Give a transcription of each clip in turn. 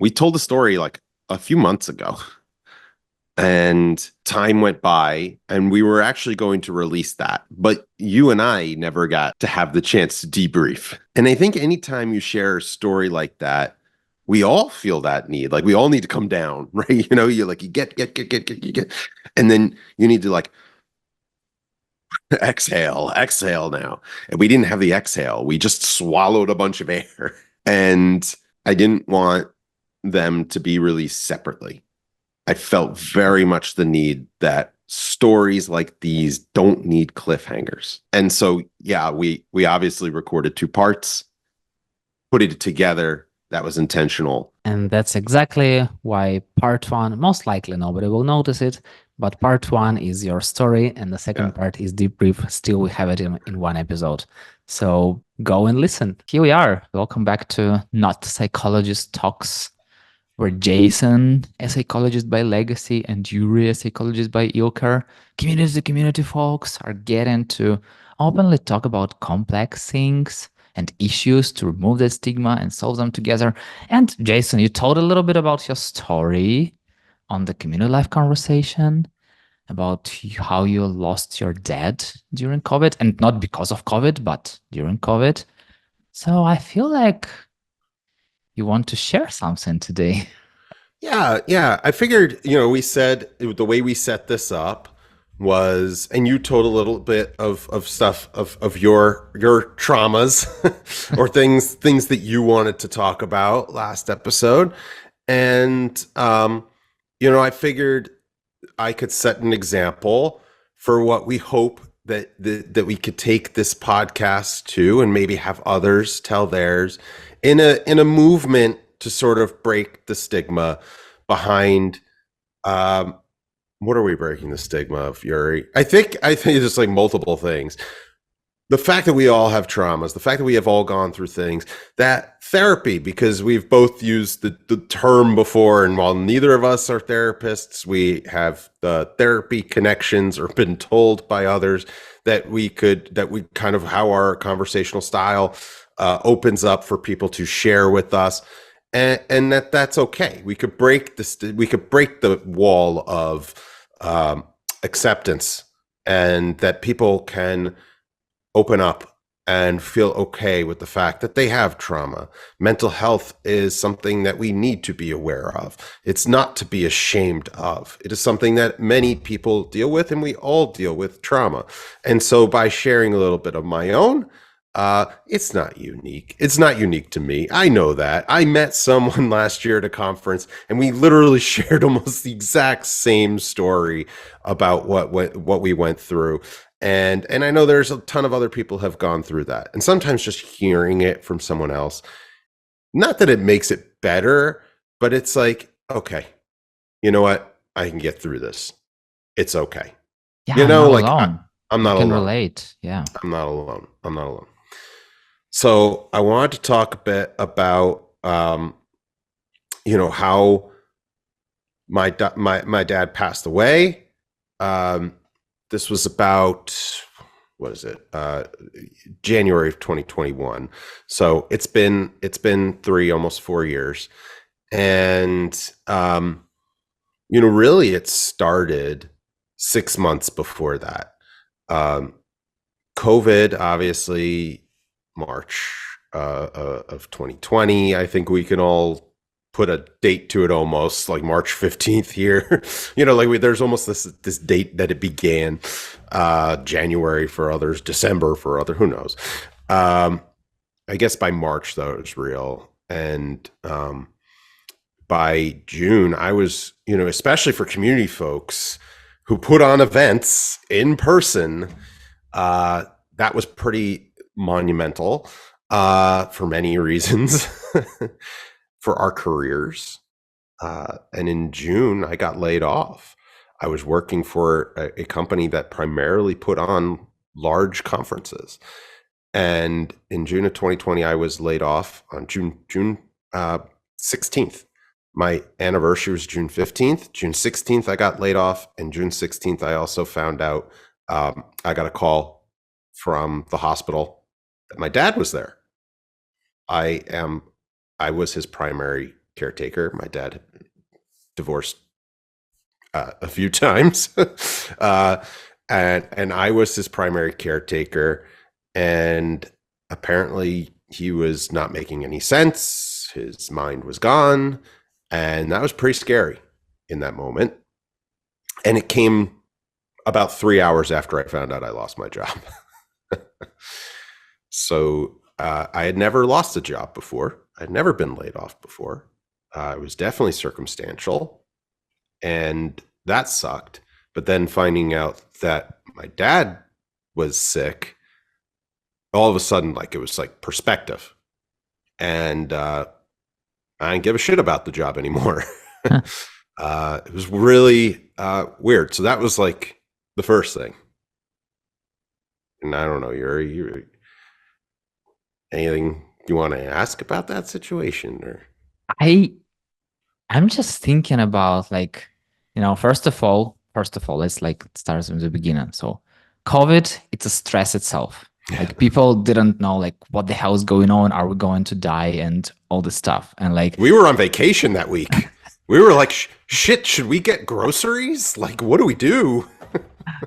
We told the story like a few months ago, and time went by, and we were actually going to release that. But you and I never got to have the chance to debrief. And I think anytime you share a story like that, we all feel that need. Like we all need to come down, right? You're like, you get. And then you need to like exhale now. And we didn't have the exhale. We just swallowed a bunch of air. And I didn't want them to be released separately. I felt very much the need that stories like these don't need cliffhangers. And so, yeah, we obviously recorded two parts, put it together. That was intentional. And that's exactly why part one, most likely nobody will notice it, but part one is your story and the Yeah. second part is debrief. Still, we have it in one episode. So go and listen. Here we are. Welcome back to Not Psychologist Talks, where Jason, a psychologist by legacy, and Yurii, a psychologist by Ilker, community to community folks, are getting to openly talk about complex things and issues to remove the stigma and solve them together. And Jason, you told a little bit about your story on the community life conversation about how you lost your dad during COVID, and not because of COVID, but during COVID. So I feel like you want to share something today. Yeah. I figured, we said the way we set this up was, and you told a little bit of stuff of your traumas or things that you wanted to talk about last episode. And I figured I could set an example for what we hope that we could take this podcast to, and maybe have others tell theirs in a movement to sort of break the stigma behind. What are we breaking the stigma of, Yurii? I think it's just like multiple things. The fact that we all have traumas, the fact that we have all gone through things, that therapy, because we've both used the term before, and while neither of us are therapists, we have the therapy connections or been told by others that we kind of how our conversational style opens up for people to share with us. And that's okay. We could break the wall of acceptance, and that people can open up and feel okay with the fact that they have trauma. Mental health is something that we need to be aware of. It's not to be ashamed of. It is something that many people deal with, and we all deal with trauma. And so by sharing a little bit of my own, it's not unique. It's not unique to me. I know that. I met someone last year at a conference, and we literally shared almost the exact same story about what we went through. And I know there's a ton of other people have gone through that. And sometimes just hearing it from someone else, not that it makes it better, but it's like, okay, you know what? I can get through this. It's okay. Yeah, I'm not Like alone. I'm I not can alone. relate. Yeah. I'm not alone. I'm not alone. So I wanted to talk a bit about, how my dad passed away. Um, this was about, what is it? January of 2021. So it's been almost 4 years, and really it started 6 months before that. Um, COVID, obviously, March of 2020. I think we can all put a date to it, almost like March 15th here. There's almost this date that it began. January for others, December for other, who knows. I guess by March, though, it was real. And by June, I was, especially for community folks who put on events in person, that was pretty monumental for many reasons for our careers. And in June, I got laid off. I was working for a company that primarily put on large conferences. And in June of 2020, I was laid off on June 16th. My anniversary was June 15th. June 16th, I got laid off. And June 16th, I also found out I got a call from the hospital that my dad was there. I was his primary caretaker. My dad divorced a few times, and I was his primary caretaker. And apparently, he was not making any sense. His mind was gone, and that was pretty scary in that moment. And it came about 3 hours after I found out I lost my job. So I had never lost a job before. I'd never been laid off before. It was definitely circumstantial, and that sucked. But then finding out that my dad was sick, all of a sudden, like it was like perspective, and I didn't give a shit about the job anymore. It was really weird. So that was like the first thing. And I don't know, you're anything you want to ask about that situation? Or I I'm just thinking about like, first of all, let's like start from the beginning. So COVID, it's a stress itself. Like people didn't know like what the hell is going on. Are we going to die and all this stuff? And like we were on vacation that week. We were like, shit, should we get groceries? Like, what do we do?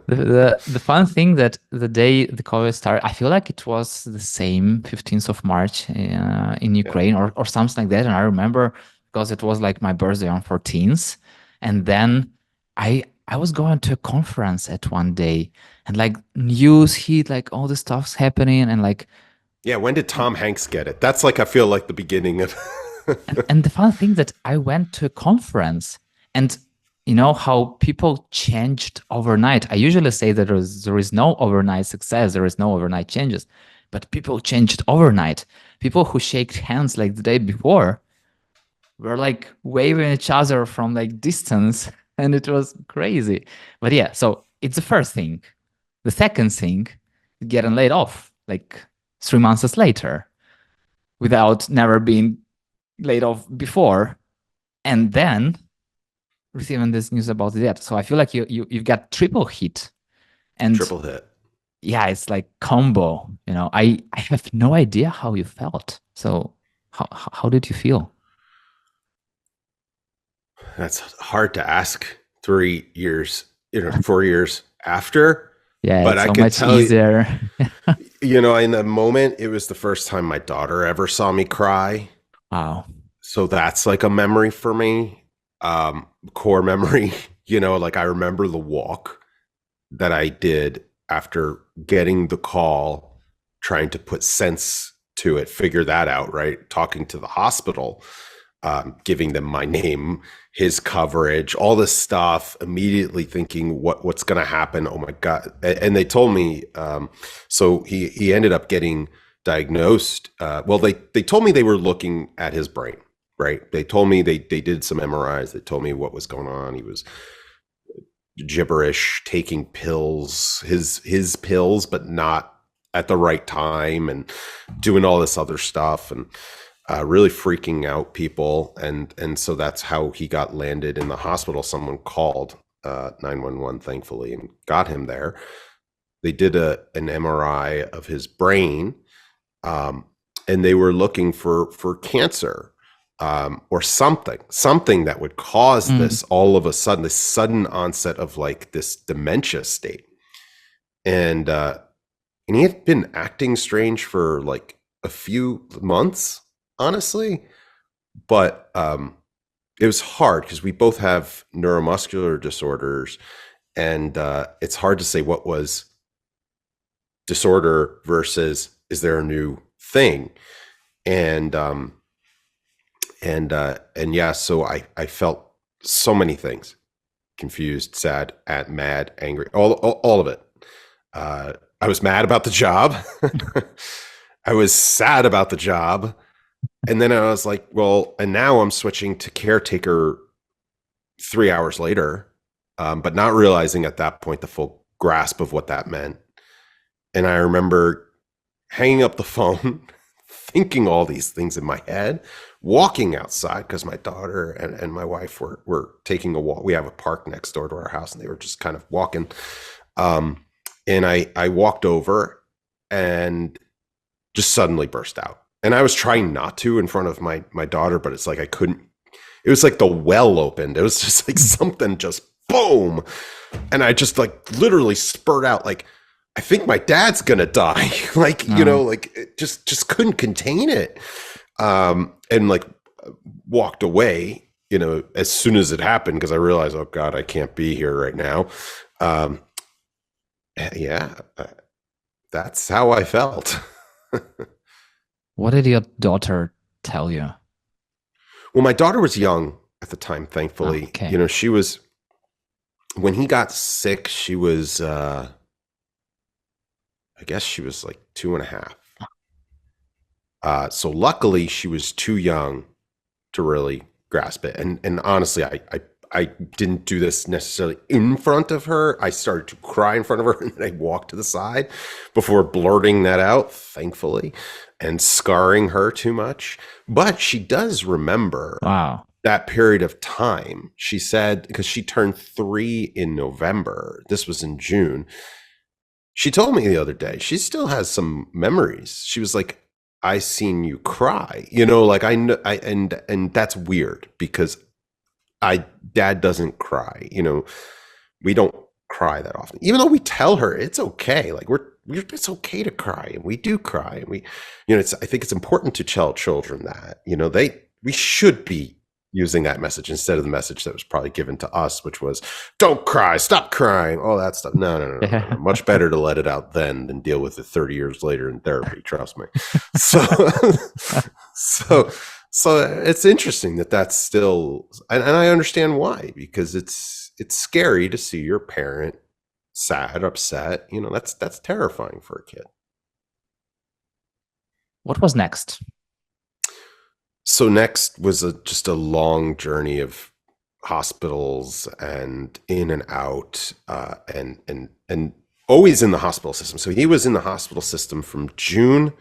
the fun thing that the day the COVID started, I feel like it was the same 15th of March in Ukraine or something like that. And I remember because it was like my birthday on 14th. And then I was going to a conference at one day and like news hit, like all the stuff's happening and like Yeah, when did Tom Hanks get it? That's like, I feel like the beginning of. and the fun thing that I went to a conference and you know how people changed overnight. I usually say that there is no overnight success, there is no overnight changes, but people changed overnight. People who shake hands like the day before were like waving each other from like distance and it was crazy. But yeah, so it's the first thing. The second thing, getting laid off like 3 months later without never being laid off before, and then receiving this news about the death. So I feel like you've got triple hit, and Triple hit. yeah, it's like combo. I have no idea how you felt. So how did you feel? That's hard to ask 3 years, 4 years after. Yeah, But it's I so could much tell you, easier. in the moment, it was the first time my daughter ever saw me cry. Wow. So that's like a memory for me, core memory. Like I remember the walk that I did after getting the call, trying to put sense to it, figure that out, right? Talking to the hospital, giving them my name, his coverage, all this stuff, immediately thinking what's going to happen. Oh my God. And they told me, so he ended up getting diagnosed. Well, they told me they were looking at his brain, right? They told me they did some MRIs. They told me what was going on. He was gibberish, taking pills, his pills, but not at the right time, and doing all this other stuff, and really freaking out people. And so that's how he got landed in the hospital. Someone called 911, thankfully, and got him there. They did an MRI of his brain, and they were looking for cancer, or something that would cause this all of a sudden, this sudden onset of like this dementia state. And he had been acting strange for like a few months, honestly. But it was hard because we both have neuromuscular disorders, and it's hard to say what was disorder versus is there a new thing. And yeah, so I felt so many things: confused, sad, mad, angry, all of it. I was mad about the job. I was sad about the job. And then I was like, well, and now I'm switching to caretaker 3 hours later, but not realizing at that point the full grasp of what that meant. And I remember hanging up the phone, thinking all these things in my head, walking outside because my daughter and my wife were taking a walk. We have a park next door to our house, and they were just kind of walking. And I walked over and just suddenly burst out. And I was trying not to in front of my daughter, but it's like I couldn't it was like the well opened. It was just like something just boom. And I just like literally spurred out like, I think my dad's gonna die. Like, you know, like it just couldn't contain it. And like walked away, you know, as soon as it happened, because I realized, oh God, I can't be here right now. Um, yeah, that's how I felt. What did your daughter tell you? Well, my daughter was young at the time, thankfully. Okay. You know, she was, when he got sick, she was, I guess she was like 2.5. So luckily she was too young to really grasp it. And honestly, I didn't do this necessarily in front of her. I started to cry in front of her and then I walked to the side before blurting that out, thankfully, and scarring her too much. But she does remember Wow. that period of time. She said, because she turned 3 in November, this was in June. She told me the other day, she still has some memories. She was like, I seen you cry, you know, like I know, and that's weird because dad doesn't cry, you know, we don't cry that often, even though we tell her it's okay. Like it's okay to cry, and we do cry, and we, you know, I think it's important to tell children that, you know, we should be using that message instead of the message that was probably given to us, which was don't cry, stop crying, all that stuff. No. Much better to let it out then than deal with it 30 years later in therapy. Trust me. So, so it's interesting that that's still, and I understand why, because it's scary to see your parent sad, upset. You know, that's terrifying for a kid. What was next? So next was just a long journey of hospitals and in and out, and always in the hospital system. So he was in the hospital system from June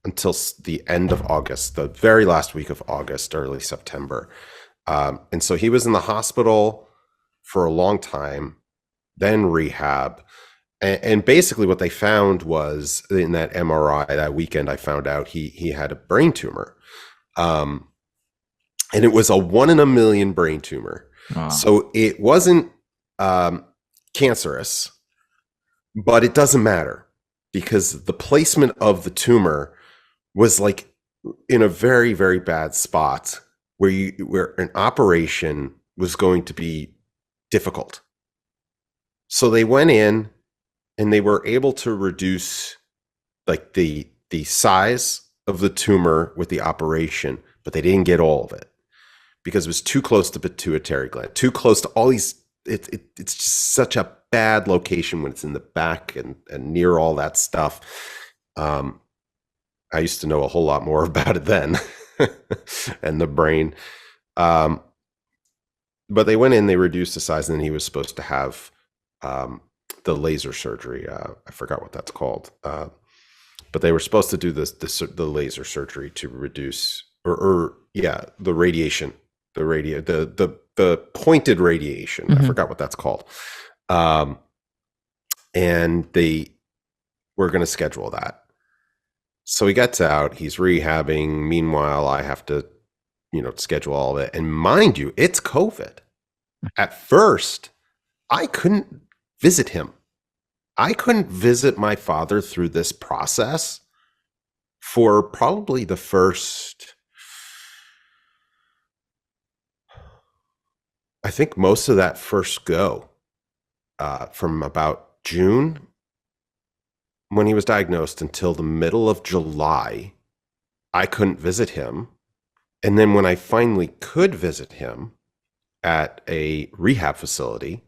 until the end of August, the very last week of August, early September. And so he was in the hospital for a long time, then rehab. And basically what they found was in that MRI that weekend, I found out he had a brain tumor. And it was a 1 in a million brain tumor. Wow. So it wasn't cancerous, but it doesn't matter because the placement of the tumor was like in a very, very bad spot where an operation was going to be difficult. So they went in and they were able to reduce like the size of the tumor with the operation, but they didn't get all of it because it was too close to the pituitary gland, too close to all these. It's just such a bad location when it's in the back and near all that stuff. I used to know a whole lot more about it then and the brain. But they went in, they reduced the size, and then he was supposed to have the laser surgery. I forgot what that's called. But they were supposed to do the laser surgery to reduce the radiation, the pointed radiation. Mm-hmm. I forgot what that's called. And they were going to schedule that. So he gets out, he's rehabbing. Meanwhile, I have to, schedule all of it. And mind you, it's COVID. At first, I couldn't visit him. I couldn't visit my father through this process for probably the first, I think most of that first go, from about June when he was diagnosed until the middle of July, I couldn't visit him. And then when I finally could visit him at a rehab facility,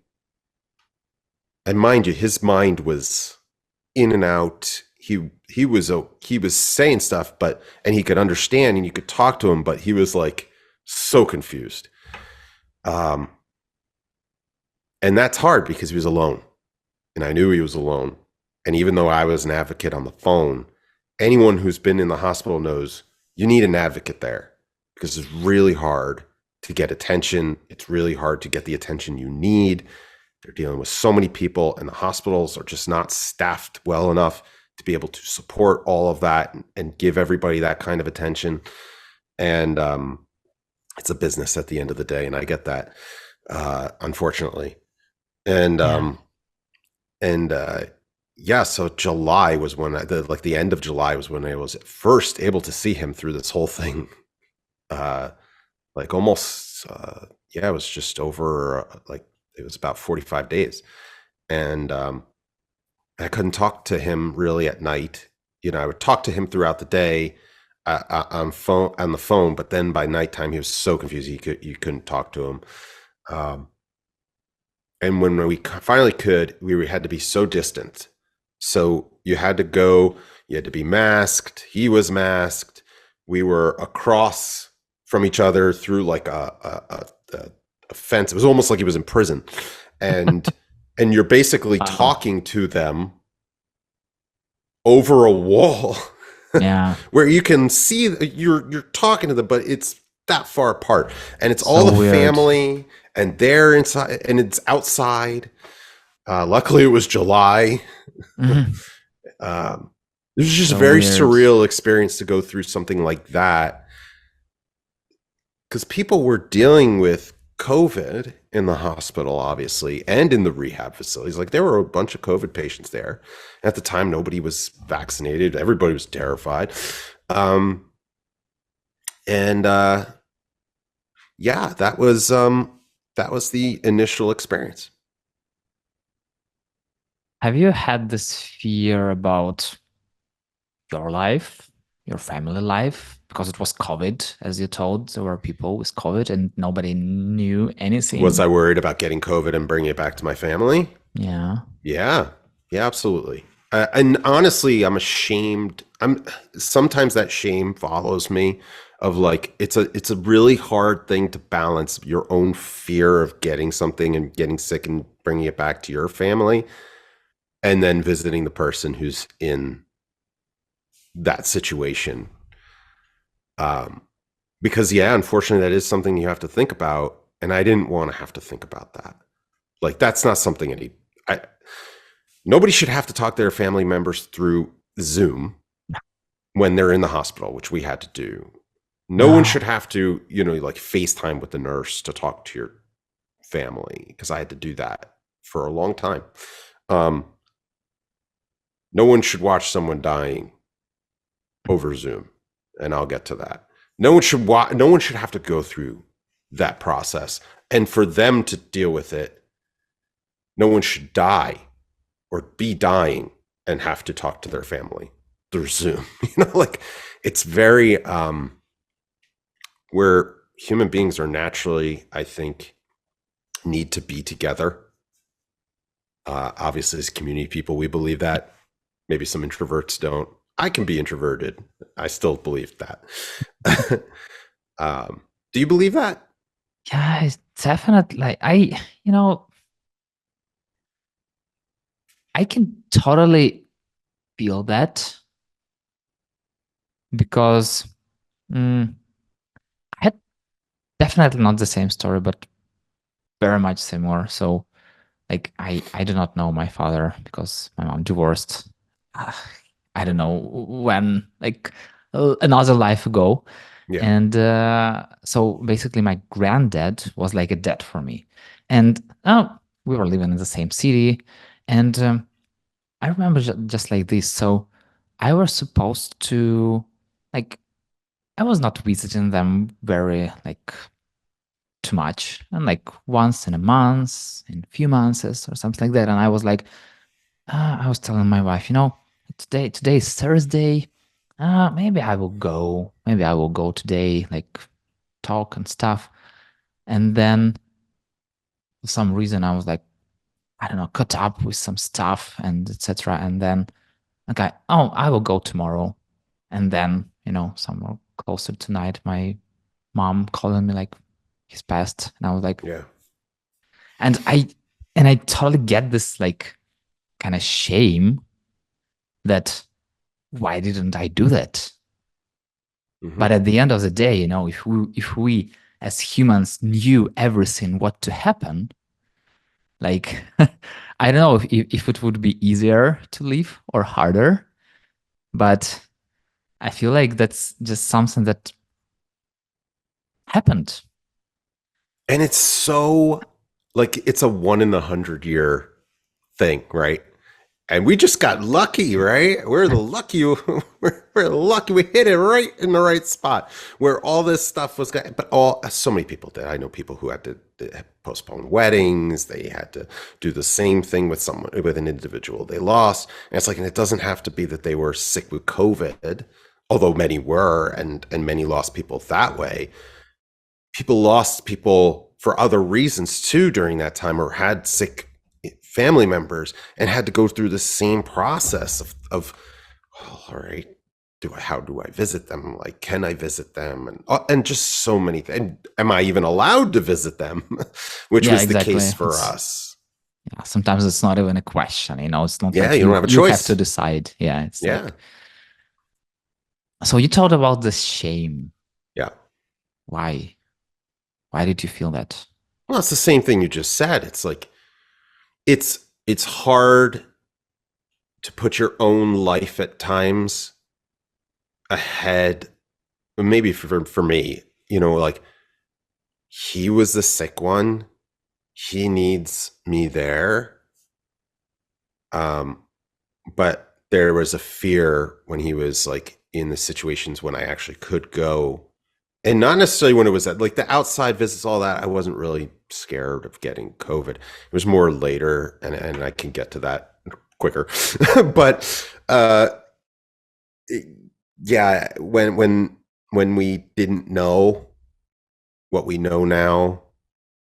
and mind you, his mind was in and out. He was saying stuff, and he could understand, and you could talk to him, but he was like so confused. And that's hard because he was alone, and I knew he was alone. And even though I was an advocate on the phone, anyone who's been in the hospital knows you need an advocate there because it's really hard to get attention. It's really hard to get the attention you need. They're dealing with so many people, and the hospitals are just not staffed well enough to be able to support all of that and give everybody that kind of attention. And it's a business at the end of the day, and I get that, unfortunately. And Yeah. and yeah, so July was when like the end of July was when I was first able to see him through this whole thing. Uh, like almost, yeah, it was just over like it was about 45 days, and I couldn't talk to him really at night. You know, I would talk to him throughout the day on the phone, but then by nighttime he was so confused you couldn't talk to him. Um, and when we finally could, we had to be so distant. So you had to go. You had to be masked. He was masked. We were across from each other through like a fence. It was almost like he was in prison, and and you're basically Wow. talking to them over a wall Yeah. where you can see you're talking to them, but it's that far apart, and it's all So the weird. family, and they're inside, and it's outside. Luckily, it was July. Mhm. um, it was just a So very weird. surreal experience to go through something like that because people were dealing with COVID in the hospital, obviously, and in the rehab facilities. Like there were a bunch of COVID patients there. At the time, nobody was vaccinated. Everybody was terrified. Um, and yeah, that was the initial experience. Have you had this fear about your life, your family life? Because it was COVID, as you told, there were people with COVID and nobody knew Was anything. I worried about getting COVID and bringing it back to my family? Yeah. Yeah, yeah, absolutely. And honestly, I'm ashamed. I'm sometimes that shame follows me of like it's a really hard thing to balance your own fear of getting something and getting sick and bringing it back to your family and then visiting the person who's in that situation. Um, because yeah, unfortunately, that is something you have to think about, and I didn't want to have to think about that. Like that's not something I nobody should have to talk to their family members through Zoom when they're in the hospital, which we had to do. No one should No. have to, like FaceTime with the nurse to talk to your family because I had to do that for a long time. Um, no one should watch someone dying over Zoom, and I'll get to that. No one should have to go through that process, and for them to deal with it, no one should die or be dying and have to talk to their family through Zoom. Like it's very where human beings are naturally, I think, need to be together. Obviously, as community people, we believe that. Maybe some introverts don't. I can be introverted. I still believe that. um, do you believe that? Yeah, it's definitely like I can totally feel that because mm, I had definitely not the same story, but very much similar. So like I do not know my father because my mom divorced. Uh, I don't know when, like another life ago. Yeah. And so basically my granddad was like a dad for me. And we were living in the same city. And I remember just like this. So I was supposed to, like, I was not visiting them very, like, too much. And like once in a month, in a few months or something like that. And I was like, I was telling my wife, today is Thursday. Maybe I will go. Maybe I will go today, like talk and stuff. And then for some reason I was like, I don't know, caught up with some stuff and etc. And then okay, oh, I will go tomorrow. And then, somewhere closer tonight, my mom calling me like he's passed. And I was like, Yeah. and I totally get this like kind of shame that why didn't I do that? Hmm. But at the end of the day, if we as humans knew everything what to happen, like I don't know if it would be easier to live or harder, but I feel like that's just something that happened. And it's so like it's a 1 in 100 year thing, right? And we just got lucky, right? We're the lucky, we're lucky we hit it right in the right spot where all this stuff was going. But so many people did. I know people who had to postpone weddings. They had to do the same thing with someone, with an individual they lost. And it's like, and it doesn't have to be that they were sick with COVID, although many were, and many lost people that way. People lost people for other reasons too during that time, or had sick family members and had to go through the same process of well, all right, how do I visit them? Like, can I visit them? And just so many things. And am I even allowed to visit them? Which Yeah, was the exactly. case for us. Yeah, sometimes it's not even a question, it's not Yeah, like you don't have a you have to choice. decide. Yeah, it's Yeah. like, so you talked about the shame. Yeah. Why? Why did you feel that? Well, it's the same thing you just said. It's like it's hard to put your own life at times ahead. Maybe for me, like, he was the sick one. He needs me there. But there was a fear when he was like in the situations when I actually could go, and not necessarily when it was like the outside visits, all that. I wasn't really scared of getting COVID. It was more later, and I can get to that quicker. But yeah, when we didn't know what we know now,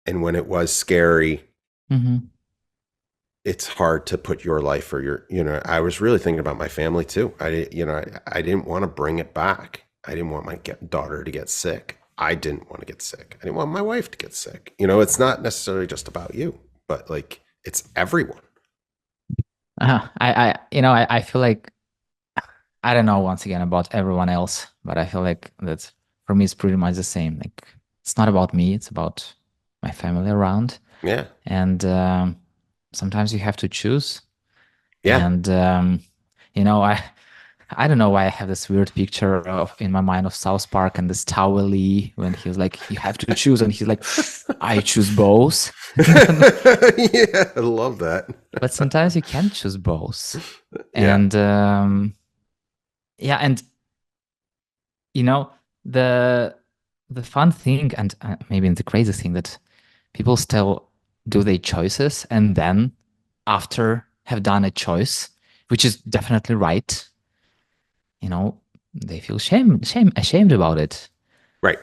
and when it was scary, Mm-hmm. it's hard to put your life or I was really thinking about my family too. I didn't want to bring it back. I didn't want my daughter to get sick. I didn't want to get sick. I didn't want my wife to get sick. It's not necessarily just about you, but like it's everyone. I feel like, I don't know once again about everyone else, but I feel like that for me it's pretty much the same. Like, it's not about me, it's about my family around. Yeah. And sometimes you have to choose. Yeah. And you know, I I don't know why I have this weird picture of in my mind of South Park and this Tower Lee when he was like, you have to choose, and he's like, I choose both. Yeah, I love that. But sometimes you can't choose both. Yeah. And yeah, and you know, the the fun thing and maybe the crazy thing that people still do their choices, and then after have done a choice, which is definitely right, they feel ashamed about it. Right.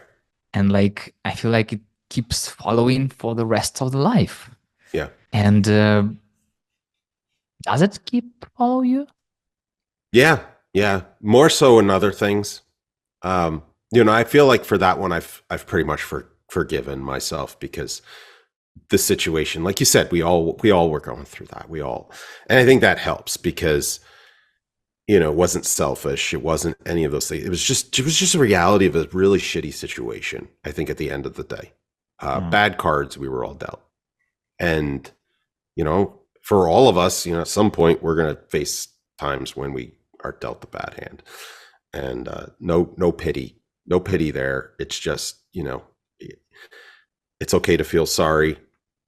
And like, I feel like it keeps following for the rest of the life. Yeah. And does it keep follow you? Yeah. Yeah. More so in other things. I feel like for that one, I've pretty much forgiven myself, because the situation, like you said, we all were going through that. And I think that helps because, it wasn't selfish. It wasn't any of those things. It was just a reality of a really shitty situation. I think at the end of the day, bad cards we were all dealt. And, for all of us, at some point we're going to face times when we are dealt the bad hand, and no pity there. It's just, it's okay to feel sorry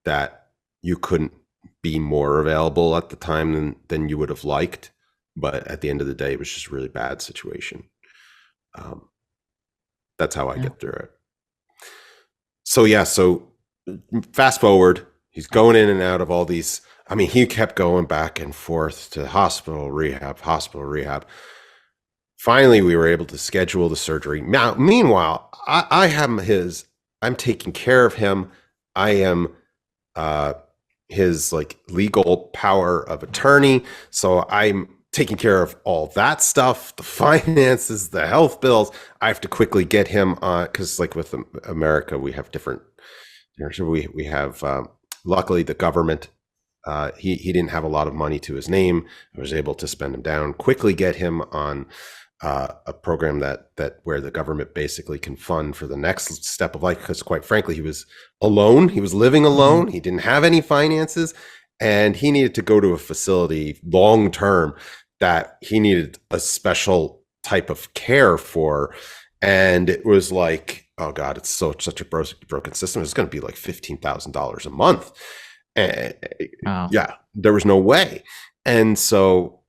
that you couldn't be more available at the time than you would have liked. But at the end of the day, it was just a really bad situation. That's how I Yeah. get through it. So yeah, so fast forward, he's going in and out of all these. I mean, he kept going back and forth to hospital, rehab. Finally, we were able to schedule the surgery. Now, meanwhile, I'm taking care of him. I am his like legal power of attorney. So I'm taking care of all that stuff, the finances, the health bills. I have to quickly get him on, because like with America, we have different. We have luckily the government. He didn't have a lot of money to his name. I was able to spend him down, quickly get him on a program that where the government basically can fund for the next step of life, because quite frankly he was alone, he was living alone, he didn't have any finances, and he needed to go to a facility long term that he needed a special type of care for. And it was like oh God, it's such a broken system. It's going to be like $15,000 a month. And Wow. yeah, there was no way. And so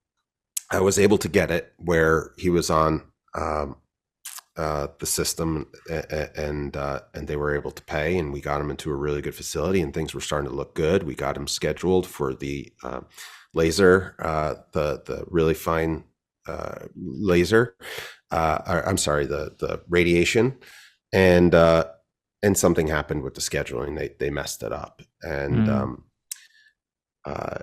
I was able to get it where he was on um, the system, and they were able to pay, and we got him into a really good facility, and things were starting to look good. We got him scheduled for the laser, the really fine laser. I'm sorry, the radiation, and something happened with the scheduling. They messed it up, and Mm. uh,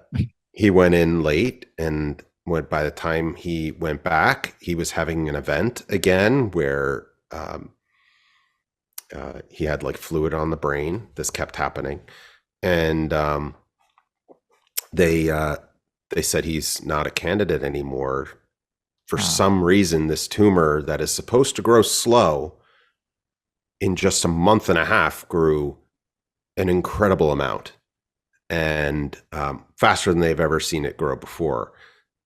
he went in late, and by the time he went back, he was having an event again where he had like fluid on the brain. This kept happening, and they uh, they said he's not a candidate anymore. For Wow. some reason, this tumor that is supposed to grow slow, in just a month and a half, grew an incredible amount, and faster than they've ever seen it grow before.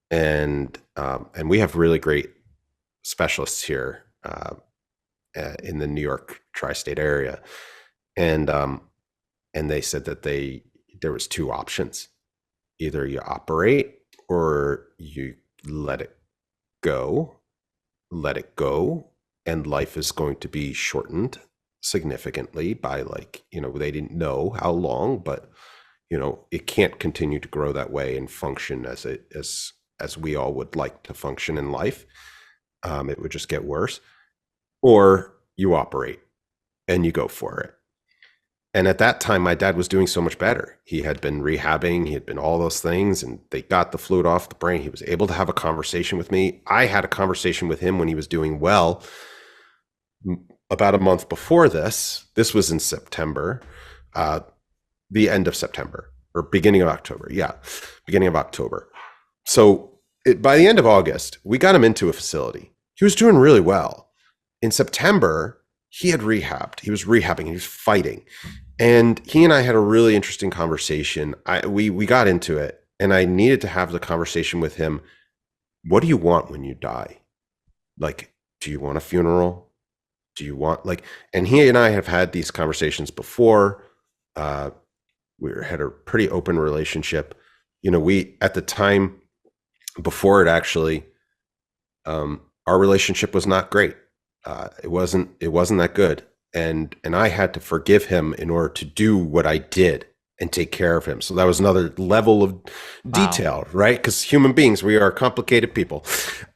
And we have really great specialists here in the New York tri-state area, and they said that there was two options: either you operate or you let it go, let it go, and life is going to be shortened significantly by, like, they didn't know how long, but it can't continue to grow that way and function as we all would like to function in life. It would just get worse. Or you operate and you go for it. And at that time, my dad was doing so much better. He had been rehabbing, he had been all those things, and they got the fluid off the brain. He was able to have a conversation with me. I had a conversation with him when he was doing well. About a month before this was in September, uh, the end of September or beginning of October. Yeah, beginning of October. So by the end of August, we got him into a facility. He was doing really well. In September, he had rehabbed. He was rehabbing. He was fighting. And he and I had a really interesting conversation. We got into it, and I needed to have the conversation with him. What do you want when you die? Like, do you want a funeral? Do you want, like, and he and I have had these conversations before. We had a pretty open relationship. We, at the time before it actually, our relationship was not great. It wasn't that good. And I had to forgive him in order to do what I did and take care of him. So that was another level of Wow. detail, right? Because human beings, we are complicated people,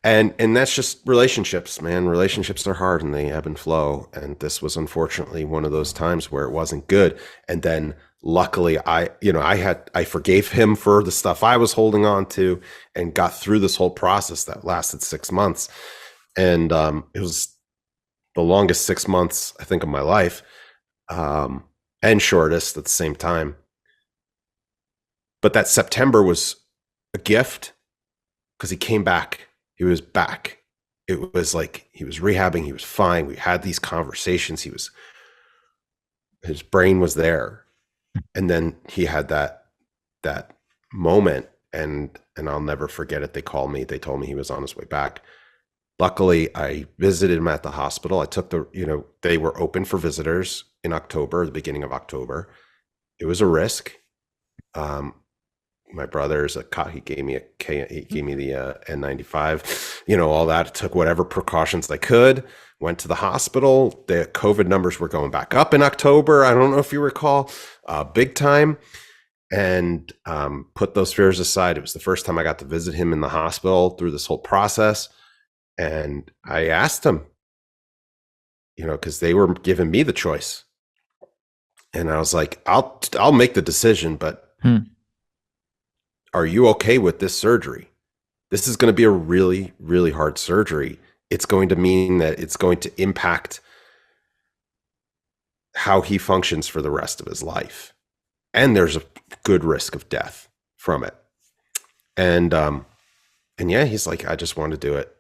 and that's just relationships, man. Relationships are hard and they ebb and flow. And this was unfortunately one of those times where it wasn't good. And then luckily, I forgave him for the stuff I was holding on to, and got through this whole process that lasted 6 months. And it was the longest 6 months, I think, of my life, and shortest at the same time. But that September was a gift because he came back. He was back. It was like he was rehabbing. He was fine. We had these conversations. His brain was there, and then he had that moment, and I'll never forget it. They called me. They told me he was on his way back. Luckily, I visited him at the hospital. I took they were open for visitors in October, the beginning of October. It was a risk. Um, my brother's a cop. He gave me the N95, all that. I took whatever precautions I could, went to the hospital. The COVID numbers were going back up in October. I don't know if you recall, big time. And put those fears aside. It was the first time I got to visit him in the hospital through this whole process. And I asked him, because they were giving me the choice. And I was like, I'll make the decision, but Hmm. are you okay with this surgery? This is going to be a really, really hard surgery. It's going to mean that it's going to impact how he functions for the rest of his life. And there's a good risk of death from it. And yeah, he's like, I just want to do it.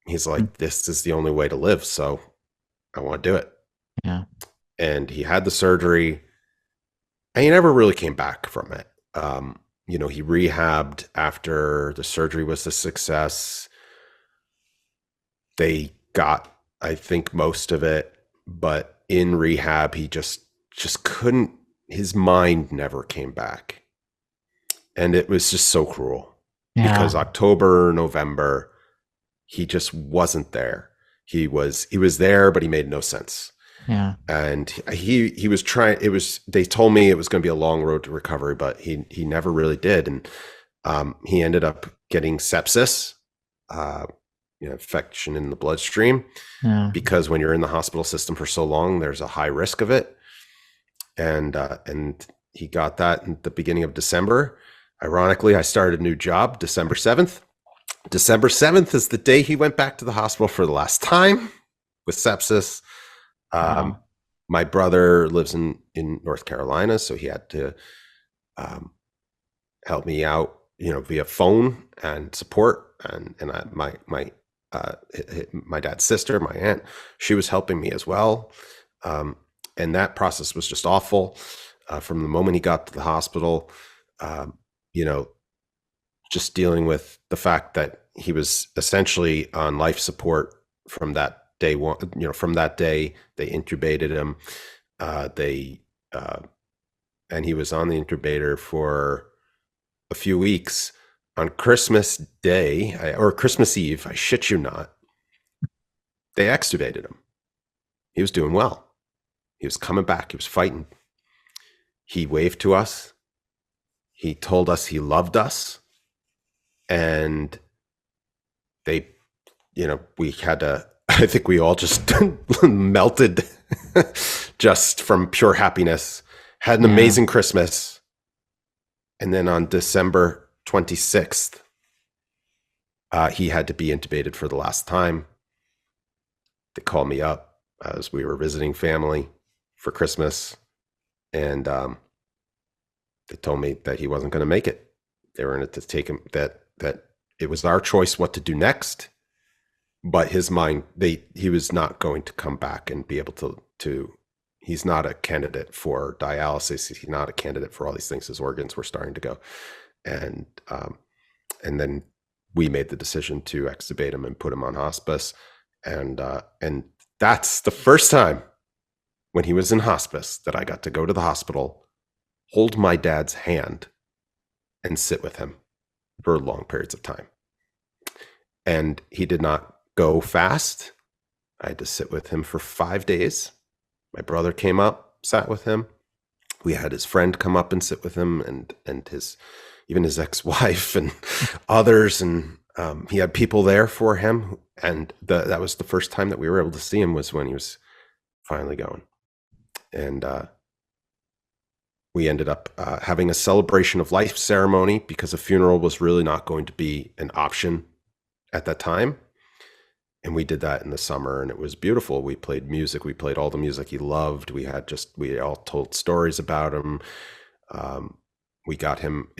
He's like, this is the only way to live, so I want to do it. Yeah. And he had the surgery, and he never really came back from it. He rehabbed after the surgery was a success. They got, I think, most of it, but in rehab, he just couldn't, his mind never came back. And it was just so cruel because Yeah. October, November, he just wasn't there. He was there, but he made no sense. Yeah. And he was trying, they told me it was going to be a long road to recovery, but he never really did. And he ended up getting sepsis, uh, infection in the bloodstream, Yeah. because when you're in the hospital system for so long, there's a high risk of it. And he got that in the beginning of December. Ironically, I started a new job December 7th. December 7th is the day he went back to the hospital for the last time with sepsis. Um, Wow. my brother lives in North Carolina, so he had to help me out, via phone and support. And my dad's sister, my aunt, she was helping me as well. And that process was just awful. From the moment he got to the hospital, um, you know, just dealing with the fact that he was essentially on life support from that day one. From that day they intubated him. They And he was on the incubator for a few weeks. On Christmas Day, or Christmas Eve, I shit you not, they extubated him. He was doing well. He was coming back. He was fighting. He waved to us. He told us he loved us. And they, we had to, I think we all just melted just from pure happiness. Had an Yeah. amazing Christmas. And then on December 26th, he had to be intubated for the last time. They called me up as we were visiting family for Christmas, and they told me that he wasn't going to make it. They were in it to take him, that it was our choice what to do next, but his mind, he was not going to come back and be able to. He's not a candidate for dialysis. He's not a candidate for all these things. His organs were starting to go, and then we made the decision to extubate him and put him on hospice. And that's the first time when he was in hospice that I got to go to the hospital, hold my dad's hand, and sit with him for long periods of time. And he did not go fast. I had to sit with him for 5 days. My brother came up, sat with him. We had his friend come up and sit with him, and even his ex-wife and others, and he had people there for him. And that was the first time that we were able to see him, was when he was finally going. And we ended up having a celebration of life ceremony, because a funeral was really not going to be an option at that time. And we did that in the summer, and it was beautiful. We played music. We played all the music he loved. We all told stories about him. We got him,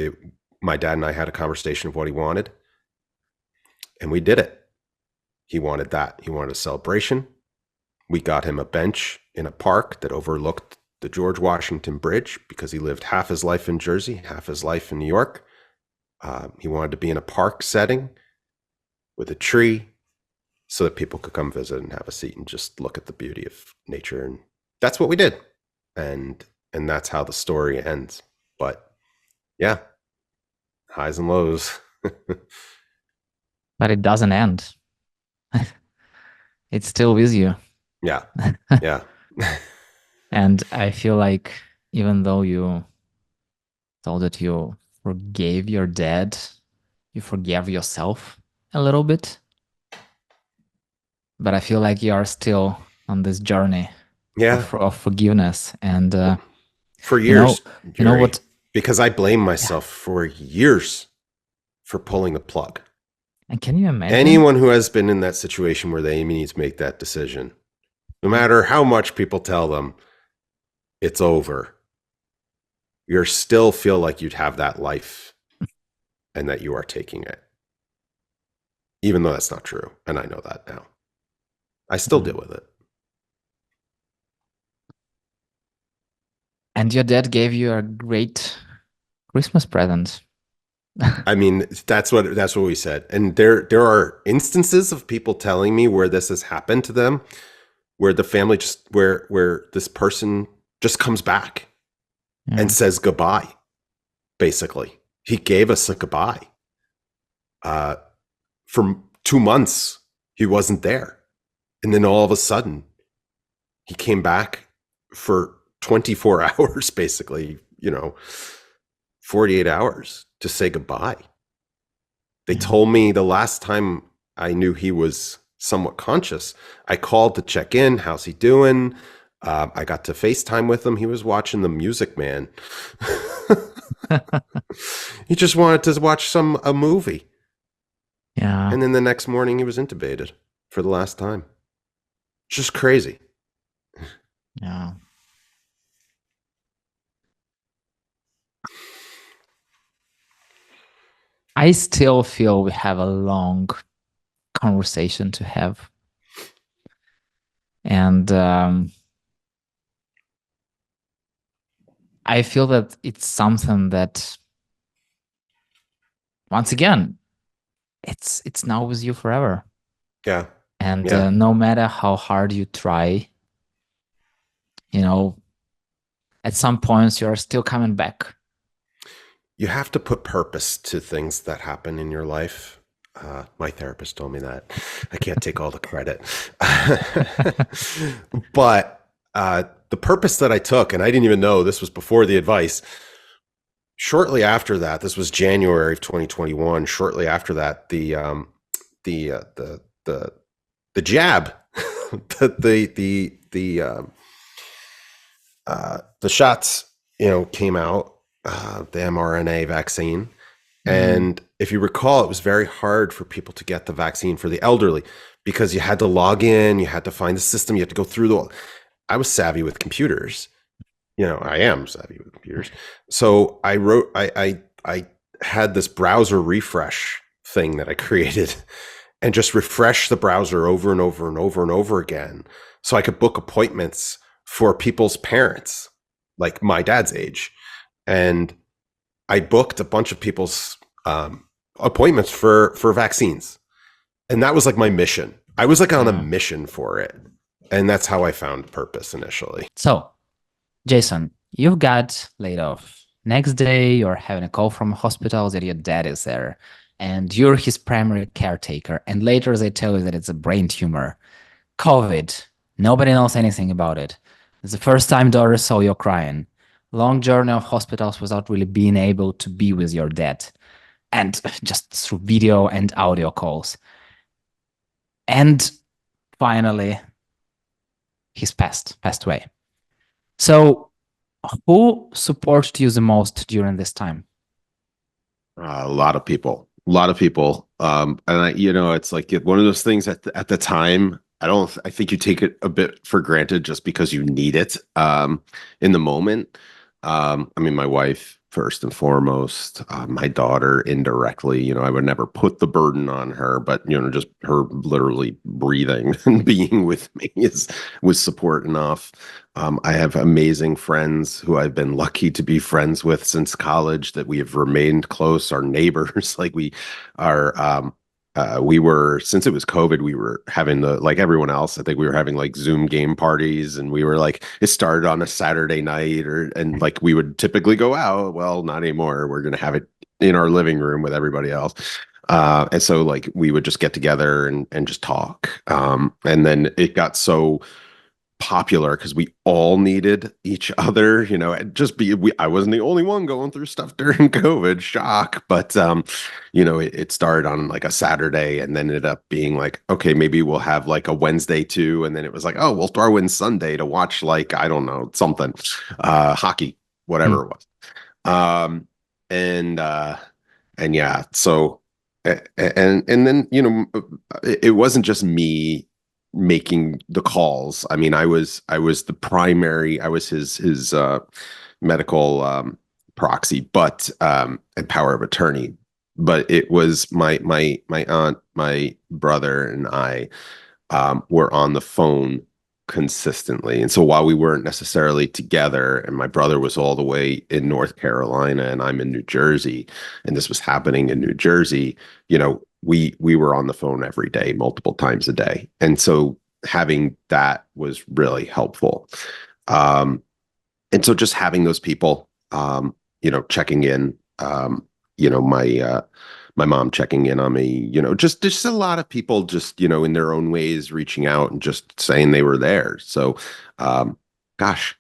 my dad and I had a conversation of what he wanted, and we did it. He wanted that. He wanted a celebration. We got him a bench in a park that overlooked the George Washington Bridge, because he lived half his life in Jersey, half his life in New York. He wanted to be in a park setting with a tree, so that people could come visit and have a seat and just look at the beauty of nature. And that's what we did. And that's how the story ends. But yeah, highs and lows. But it doesn't end. It's still with you. Yeah. Yeah. And I feel like even though you told that you forgave your dad, you forgave yourself a little bit. But I feel like you are still on this journey Yeah. of forgiveness. And For you know, years, you know Yurii, what? because I blame Yeah. myself for years for pulling the plug. And can you imagine? Anyone who has been in that situation where they need to make that decision, no matter how much people tell them it's over, you still feel like you'd have that life and that you are taking it, even though that's not true. And I know that now. I still deal with it. And your dad gave you a great Christmas present. I mean, that's what we said. And there are instances of people telling me where this has happened to them, where the family just where this person just comes back and Yeah. says goodbye. Basically, he gave us a goodbye. Uh, for 2 months, he wasn't there, and then all of a sudden, he came back for 24 hours, basically, 48 hours to say goodbye. They Yeah. told me the last time I knew he was somewhat conscious, I called to check in. How's he doing? I got to FaceTime with him. He was watching The Music Man. He just wanted to watch a movie. Yeah. And then the next morning he was intubated for the last time. Just crazy. Yeah. I still feel we have a long conversation to have. And I feel that it's something that, once again, it's now with you forever. Yeah. And Yeah. no matter how hard you try, you know, at some points you're still coming back. You have to put purpose to things that happen in your life. My therapist told me that. I can't take all the credit. But the purpose that I took, and I didn't even know this was before the advice. Shortly after that, this was January of 2021. Shortly after that, the the jab, the shots, came out, the mRNA vaccine. And if you recall, it was very hard for people to get the vaccine for the elderly because you had to log in, you had to find the system, you had to go through I was savvy with computers. I am savvy with computers. So I had this browser refresh thing that I created and just refresh the browser over and over and over and over again so I could book appointments for people's parents, like my dad's age. And I booked a bunch of people's appointments for vaccines. And that was like my mission. I was like on a mission for it. And that's how I found purpose initially. So, Jason, you got laid off. Next day, you're having a call from a hospital that your dad is there, and you're his primary caretaker. And later, they tell you that it's a brain tumor. COVID. Nobody knows anything about it. It's the first time daughter saw you crying. Long journey of hospitals without really being able to be with your dad. And just through video and audio calls. And finally, he's passed away. So, who supported you the most during this time? A lot of people, a lot of people. And it's like one of those things at the time, I think you take it a bit for granted just because you need it, in the moment. I mean, my wife, first and foremost, my daughter indirectly, I would never put the burden on her, but, just her literally breathing and being with me was support enough. I have amazing friends who I've been lucky to be friends with since college that we have remained close, our neighbors. Like we were, since it was COVID, we were having like everyone else, I think we were having like Zoom game parties, and we were like, it started on a Saturday night, and like we would typically go out. Well, not anymore. We're going to have it in our living room with everybody else. And so like we would just get together and just talk. And then it got so popular because we all needed each other, and I wasn't the only one going through stuff during COVID, shock. But it started on like a Saturday and then ended up being like, okay, maybe we'll have like a Wednesday too. And then it was like, oh, we'll throw in Sunday to watch, like, I don't know, something, hockey, whatever it was. Um and yeah, so and then it wasn't just me making the calls. I mean, I was the primary, I was his medical proxy, but and power of attorney. But it was my aunt, my brother, and I were on the phone consistently. And so while we weren't necessarily together, and my brother was all the way in North Carolina and I'm in New Jersey, and this was happening in New Jersey, we were on the phone every day, multiple times a day. And so having that was really helpful. Um, and so just having those people, checking in, my mom checking in on me, just a lot of people just, in their own ways reaching out and just saying they were there. So, gosh,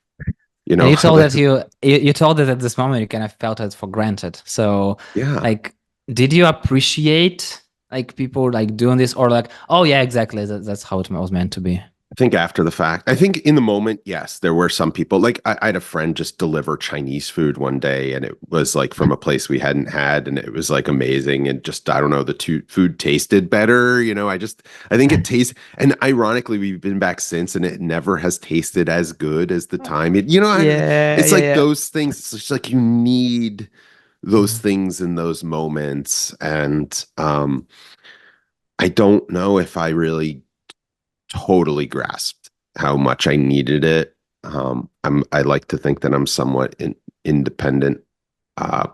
And you told that you told that at this moment you kind of felt it for granted. So yeah. like, did you appreciate like people like doing this, or like, oh yeah, exactly, that's how it was meant to be? I think after the fact, I think in the moment, yes, there were some people like I had a friend just deliver Chinese food one day, and it was like from a place we hadn't had, and it was like amazing. And just, I don't know, food tasted better. I think it tastes, and ironically, we've been back since, and it never has tasted as good as the time. Yeah, It's yeah, like yeah. those things. It's just like you need those Mhm. things in those moments. And I don't know if I really totally grasped how much I needed it. I like to think that I'm somewhat independent, uh,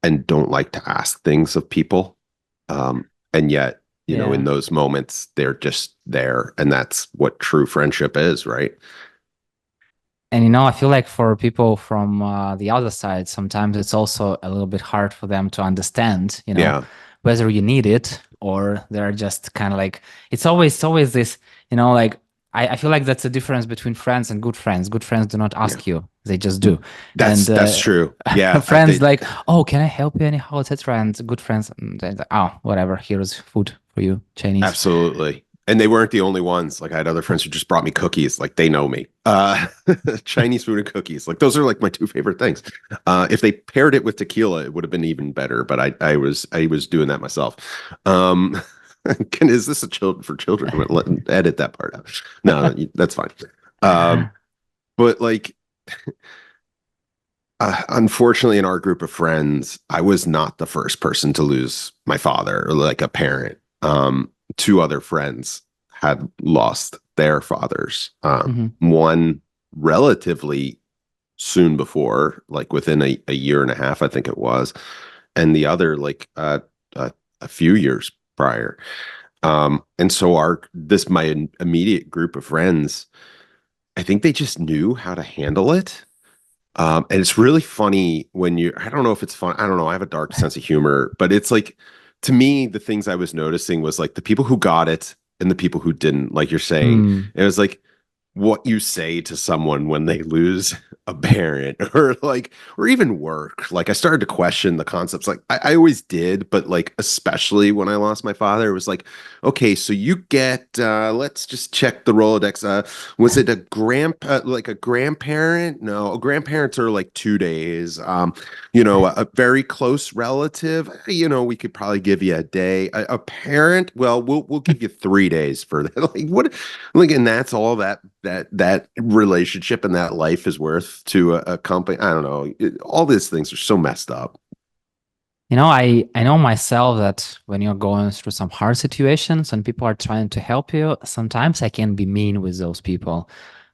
and don't like to ask things of people. And yet, in Yeah. those moments, they're just there, and that's what true friendship is, right? And I feel like for people from the other side, sometimes it's also a little bit hard for them to understand, Yeah, whether you need it or they're just kind of like, it's always this, like I feel like that's the difference between friends and good friends. Good friends do not yeah, ask you; they just do. And that's true. Yeah, friends like, oh, can I help you anyhow, etc. And good friends, they're like, oh, whatever. Here's food for you, Chinese. absolutely. And they weren't the only ones. Like I had other friends who just brought me cookies. Like they know me. Chinese food and cookies. Like those are like my two favorite things. If they paired it with tequila, it would have been even better. But I was doing that myself. Um, is this a children for children? Edit that part out. No, that's fine. But like, unfortunately, in our group of friends, I was not the first person to lose my father or like a parent. Two other friends had lost their fathers. Mhm. One relatively soon before, like within a year and a half, I think it was, and the other like a few years prior. And so my immediate group of friends, I think they just knew how to handle it. And it's really funny I don't know if it's fun. I don't know. I have a dark sense of humor, but it's like, to me, the things I was noticing was like the people who got it and the people who didn't, like you're saying. Mm. It was like what you say to someone when they lose a parent or even work. Like I started to question the concepts. Like I always did, but like, especially when I lost my father, it was like, okay, so you get, let's just check the Rolodex. Was it like a grandparent? No, grandparents are like 2 days. A very close relative, we could probably give you a day. A parent, well, we'll give you 3 days for that. Like what? Like, and that's all that relationship and that life is worth to a company. I don't know. All these things are so messed up. I know myself that when you're going through some hard situations and people are trying to help you, sometimes I can be mean with those people.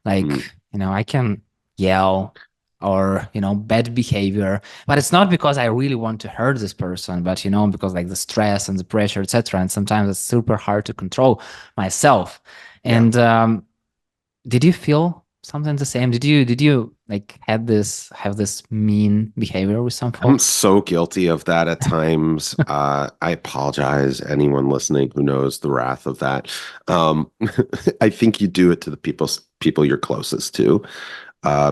Like, Mm, I can yell or, bad behavior, but it's not because I really want to hurt this person, but, because like the stress and the pressure, etc. And sometimes it's super hard to control myself. yeah. And did you feel something the same? Did you like have this mean behavior with some I'm folks? so guilty of that at times. I apologize, anyone listening who knows the wrath of that. Um, I think you do it to the people you're closest to,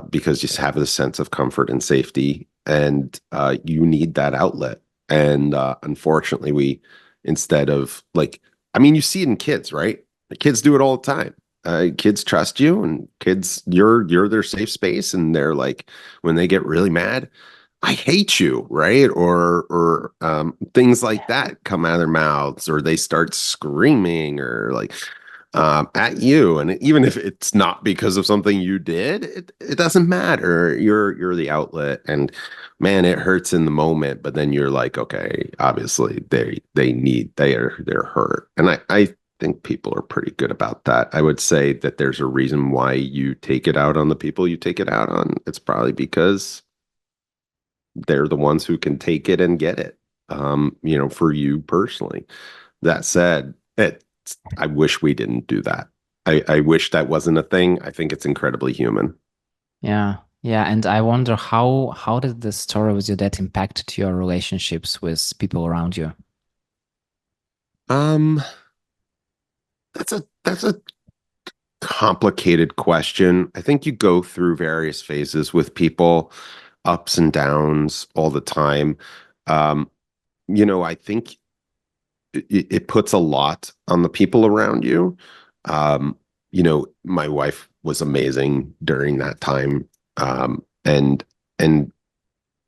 because you have this sense of comfort and safety, and you need that outlet. And unfortunately, instead of like, I mean, you see it in kids, right? The kids do it all the time. Kids trust you, and kids, you're their safe space, and they're like, when they get really mad, I hate you, right? Or things like that come out of their mouths, or they start screaming, or like at you. And even if it's not because of something you did, it doesn't matter. You're the outlet, and man, it hurts in the moment. But then you're like, okay, obviously they're hurt, and I think people are pretty good about that. I would say that there's a reason why you take it out on the people you take it out on. It's probably because they're the ones who can take it and get it. For you personally. That said, I wish we didn't do that. I wish that wasn't a thing. I think it's incredibly human. Yeah. Yeah. And I wonder how did the story with your dad impact your relationships with people around you? Um, that's a complicated question. I think you go through various phases with people, ups and downs all the time. Um, I think it puts a lot on the people around you. My wife was amazing during that time. And in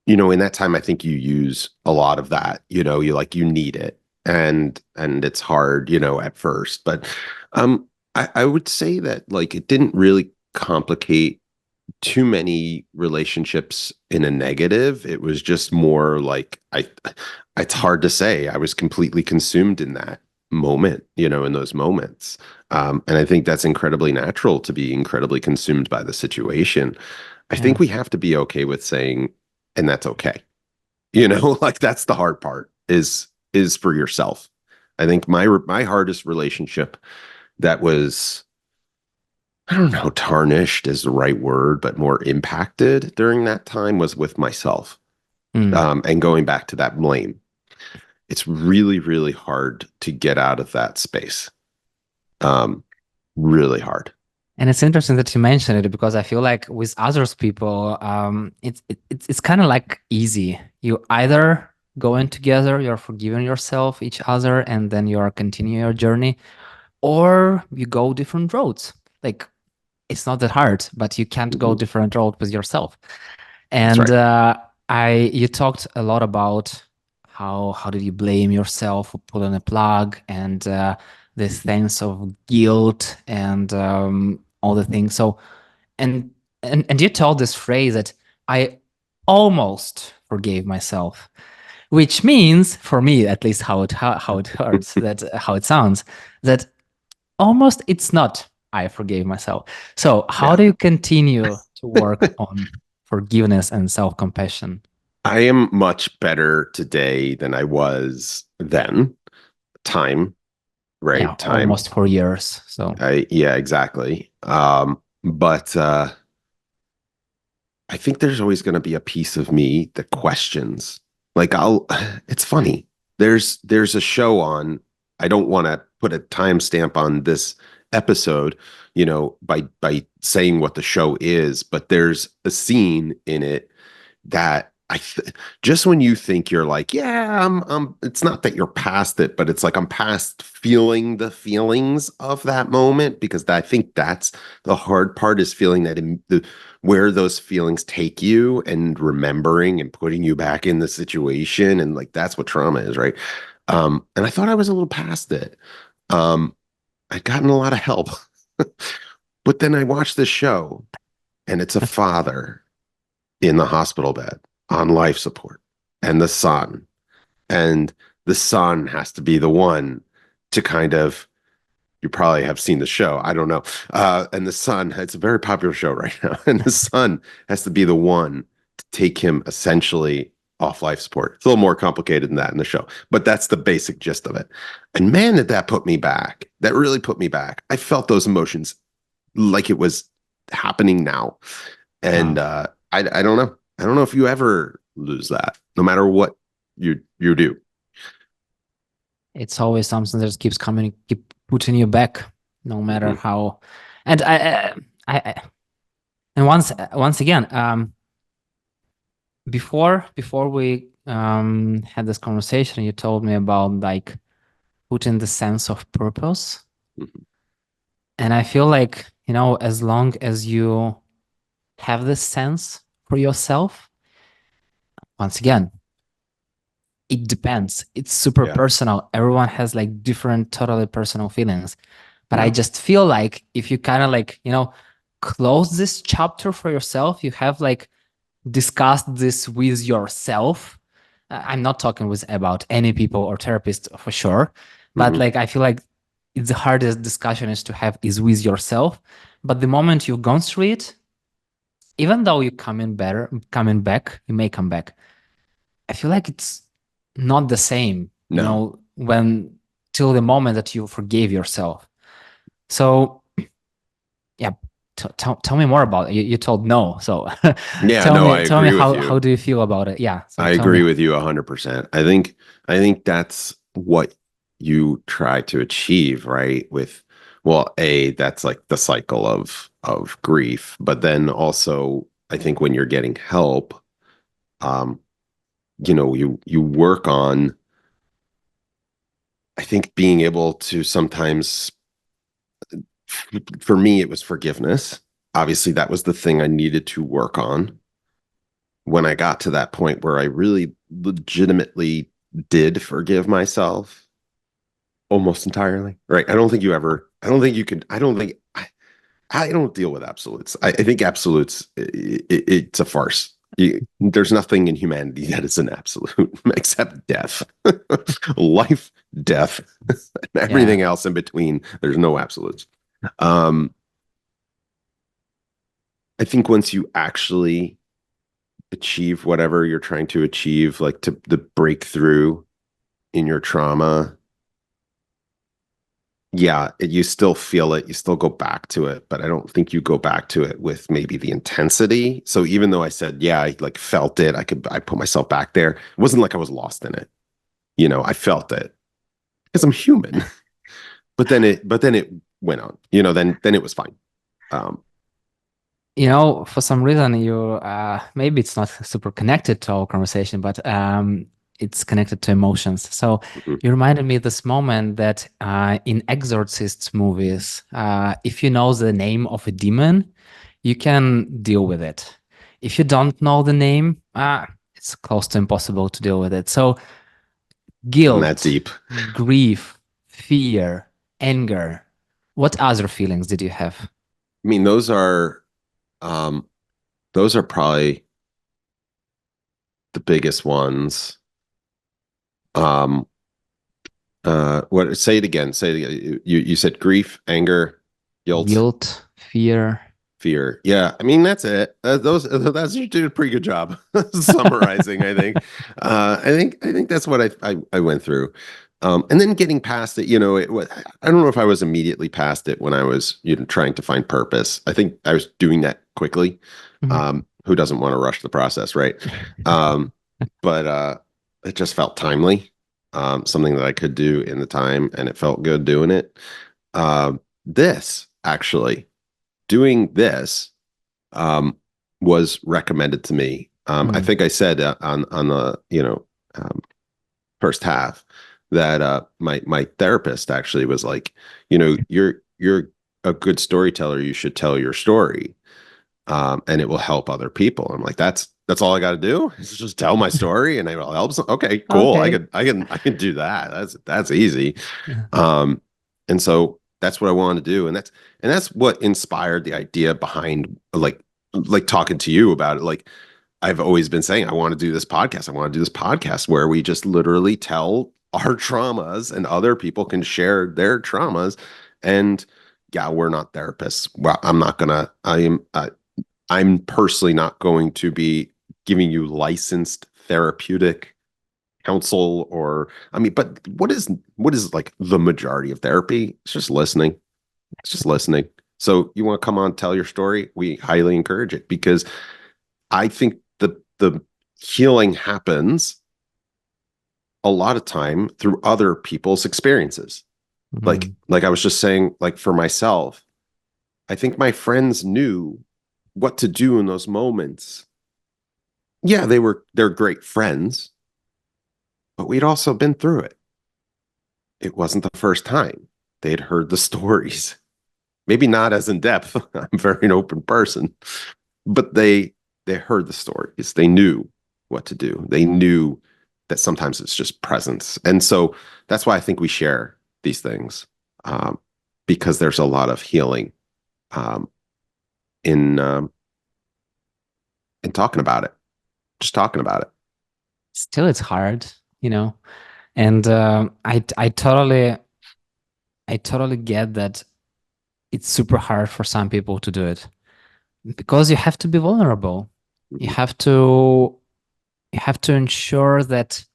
that time, I think you use a lot of that, you need it. And it's hard, at first. But I would say that like it didn't really complicate too many relationships in a negative. It was just more like it's hard to say. I was completely consumed in that moment, in those moments. And I think that's incredibly natural to be incredibly consumed by the situation. I Yeah. think we have to be okay with saying, and that's okay. Like that's the hard part is for yourself. I think my hardest relationship that was, I don't know, tarnished is the right word, but more impacted during that time was with myself. Mm. And going back to that blame, it's really, really hard to get out of that space. Um, really hard. And it's interesting that you mentioned it because I feel like with others people, it's kind of like easy. You either go in together, you're forgiving yourself, each other, and then you're continuing your journey, or you go different roads. Like it's not that hard, but you can't go Mhm. different road with yourself. That's And right. you talked a lot about how did you blame yourself for pulling a plug and this sense of guilt and all the things. So and and you told this phrase that I almost forgave myself, which means for me at least how it hurts that how it sounds that almost it's not I forgave myself. So how Yeah. do you continue to work on forgiveness and self-compassion? I am much better today than I was then. Time, Yeah, right? Time. almost 4 years. So Yeah, exactly. But I think there's always going to be a piece of me that questions. Like it's funny. There's a show on. I don't want to put a timestamp on this episode, by saying what the show is, but there's a scene in it that just when you think you're like, yeah, it's not that you're past it, but it's like I'm past feeling the feelings of that moment because I think that's the hard part is feeling that where those feelings take you and remembering and putting you back in the situation. And like, that's what trauma is. Right. And I thought I was a little past it. I'd gotten a lot of help, but then I watched this show and it's a father in the hospital bed on life support and the son has to be the one to kind of, you probably have seen the show, I don't know, and the son, it's a very popular show right now, and the son has to be the one to take him essentially off life support. It's a little more complicated than that in the show, but that's the basic gist of it. And man, did that put me back. That really put me back. I felt those emotions like it was happening now. And yeah, I don't know. I don't know if you ever lose that, no matter what you do. it's always something that keeps coming, keep putting you back, no matter Mhm. how. And I and once again, before we had this conversation, you told me about like putting the sense of purpose, Mhm. and I feel like as long as you have this sense for yourself, once again, it depends. It's super Yeah, personal. Everyone has like different, totally personal feelings. But I yeah. just feel like if you kind of like, close this chapter for yourself, you have like discussed this with yourself. I'm not talking with about any people or therapists for sure, but Mhm. like I feel like it's the hardest discussion is to have is with yourself. But the moment you've gone through it, even though you coming back, you may come back. I feel like it's not the same, No. when till the moment that you forgave yourself. So yeah, tell me more about it. You told no, so Yeah, no, I tell me agree with how you. do you feel about it? Yeah, so I tell me. agree with you 100%. I think that's what you try to achieve, right? With well, that's like the cycle of grief, but then also I think when you're getting help, um, you work on I think being able to sometimes for me it was forgiveness. Obviously, that was the thing I needed to work on when I got to that point where I really legitimately did forgive myself almost entirely. Right. I don't think you can, I don't deal with absolutes. I think absolutes, it's a farce. There's nothing in humanity that is an absolute except death, life, death, and Yeah. everything else in between. There's no absolutes. Um, I think once you actually achieve whatever you're trying to achieve, like to the breakthrough in your trauma, yeah, you still feel it, you still go back to it, but I don't think you go back to it with maybe the intensity. So even though I said, yeah, I like felt it, I put myself back there. It wasn't like I was lost in it. I felt it because I'm human. But then it went on. Then it was fine. Um, For some reason, maybe it's not super connected to our conversation, but it's connected to emotions. So mhm. you reminded me of this moment that in exorcist movies, if you know the name of a demon, you can deal with it. If you don't know the name, it's close to impossible to deal with it. So Isn't that guilt, deep? grief, fear, anger. What other feelings did you have? I mean, um, those are probably the biggest ones. Um, what? Say it again. Say it again. You said grief, anger, guilt, Guilt, fear. fear. Yeah, I mean that's you did a pretty good job summarizing. I think that's what I went through, and then getting past it. I don't know if I was immediately past it when I was trying to find purpose. I think I was doing that quickly. Mhm. Who doesn't want to rush the process, right? Um, but it just felt timely, something that I could do in the time, and it felt good doing it. This actually doing this um, was recommended to me. I Mm. think I said on the um, first half that my therapist actually was like, you're a good storyteller. You should tell your story, and it will help other people. I'm like, that's all I got to do is just tell my story, and it will help. Okay, cool. Okay. I can do that. That's easy. Yeah. Um, and so that's what I wanted to do, and that's what inspired the idea behind like talking to you about it. Like I've always been saying, I want to do this podcast. I want to do this podcast where we just literally tell our traumas, and other people can share their traumas. And yeah, we're not therapists. Well, I'm not gonna. I'm personally not going to be giving you licensed therapeutic counsel or I mean, but what is like the majority of therapy? It's just listening. It's just listening. So you want to come on, tell your story? We highly encourage it because I think the healing happens a lot of time through other people's experiences. Like Mhm. like I was just saying, like for myself, I think my friends knew what to do in those moments. Yeah, they're great friends, but we'd also been through it. It wasn't the first time. They'd heard the stories. Maybe not as in depth. I'm very an open person, but they heard the stories. They knew what to do. They knew that sometimes it's just presence. And so that's why I think we share these things, um, because there's a lot of healing um, in in talking about it, just talking about it. Still, it's hard, and I totally get that it's super hard for some people to do it because you have to be vulnerable. You Mhm. have to you have to ensure that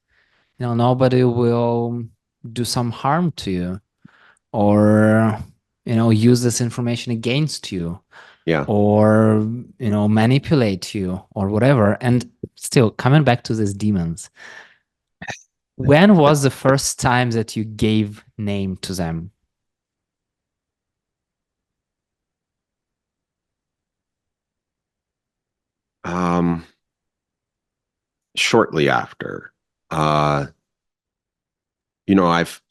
nobody will do some harm to you, or use this information against you, Yeah. or manipulate you or whatever. And still, coming back to these demons, when was the first time that you gave name to them? Um, Shortly after. Uh,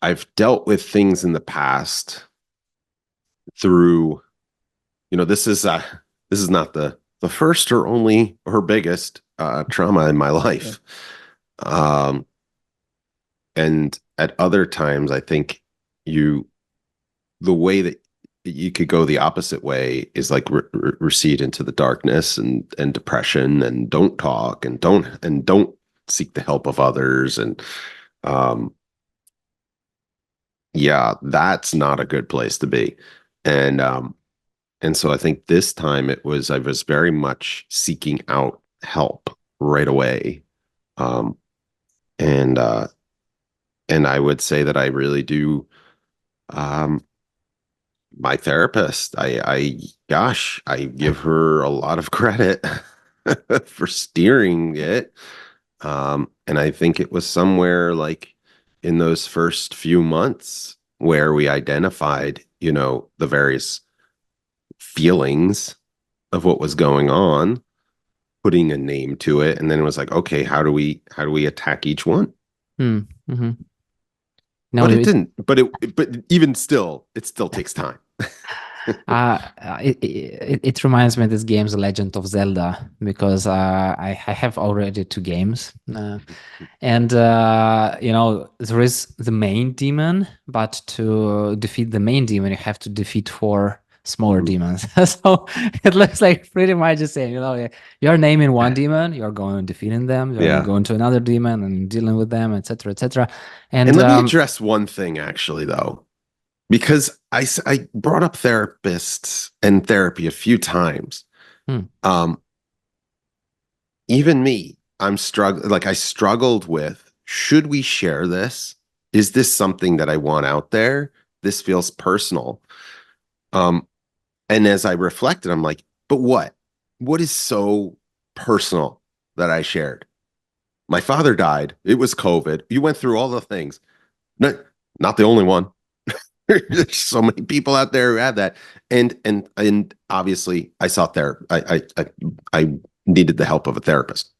I've dealt with things in the past through, this is not the first or only or biggest trauma in my life. Um, and at other times, I think the way that you could go the opposite way is like recede into the darkness and depression, and don't talk, and don't seek the help of others. And um, yeah, that's not a good place to be. And and so I think this time I was very much seeking out help right away. Um, and and I would say that I really do. Um, my therapist, gosh, I give her a lot of credit for steering it. And I think it was somewhere like in those first few months where we identified, the various feelings of what was going on, putting a name to it, and then it was like, okay, how do we attack each one? Mm-hmm. No, But it didn't. But even still, it still takes time. it reminds me of this game, The Legend of Zelda, because I have already two games. And there is the main demon, but to defeat the main demon, you have to defeat four smaller demons. So it looks like pretty much the same. You're naming one demon, you're going and defeating them, you're Yeah. going to another demon and dealing with them, etc., etc. And let me address one thing, actually, though, because I brought up therapists and therapy a few times. Even me, I struggled with, should we share this? Is this something that I want out there? This feels personal. And as I reflected, I'm like, but what? What is so personal that I shared? My father died. It was COVID. You went through all the things. Not the only one. There's so many people out there who had that, and obviously, I saw therapy. I needed the help of a therapist.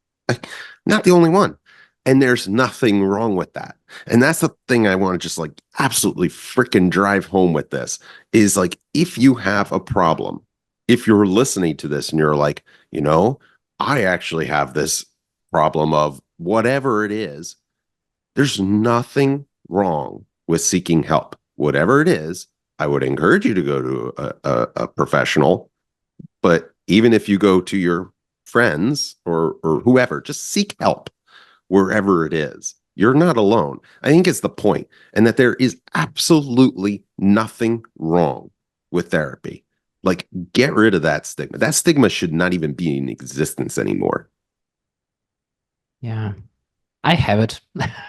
Not the only one, and there's nothing wrong with that. And that's the thing I want to just like absolutely freaking drive home with this is like, if you have a problem, if you're listening to this and you're like, I actually have this problem of whatever it is, there's nothing wrong with seeking help. Whatever it is, I would encourage you to go to a professional. But even if you go to your friends or whoever, just seek help wherever it is. You're not alone. I think it's the point, and that there is absolutely nothing wrong with therapy. Like, get rid of that stigma. That stigma should not even be in existence anymore. Yeah. I have it.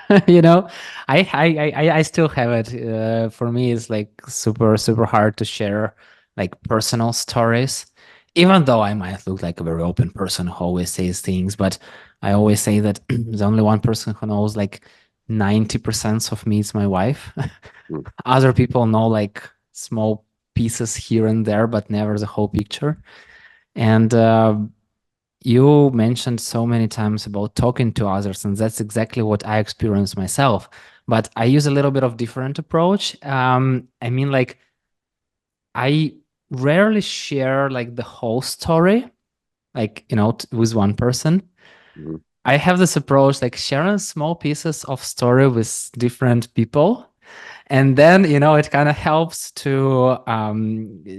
I still have it. For me, it's like super, super hard to share like personal stories, even though I might look like a very open person who always says things. But I always say that the only one person who knows like 90% of me is my wife. Other people know like small pieces here and there, but never the whole picture. And you mentioned so many times about talking to others, and that's exactly what I experience myself. But I use a little bit of different approach. I mean, like, I rarely share like the whole story, like, with one person. Mm-hmm. I have this approach, like sharing small pieces of story with different people. And then, it kind of helps to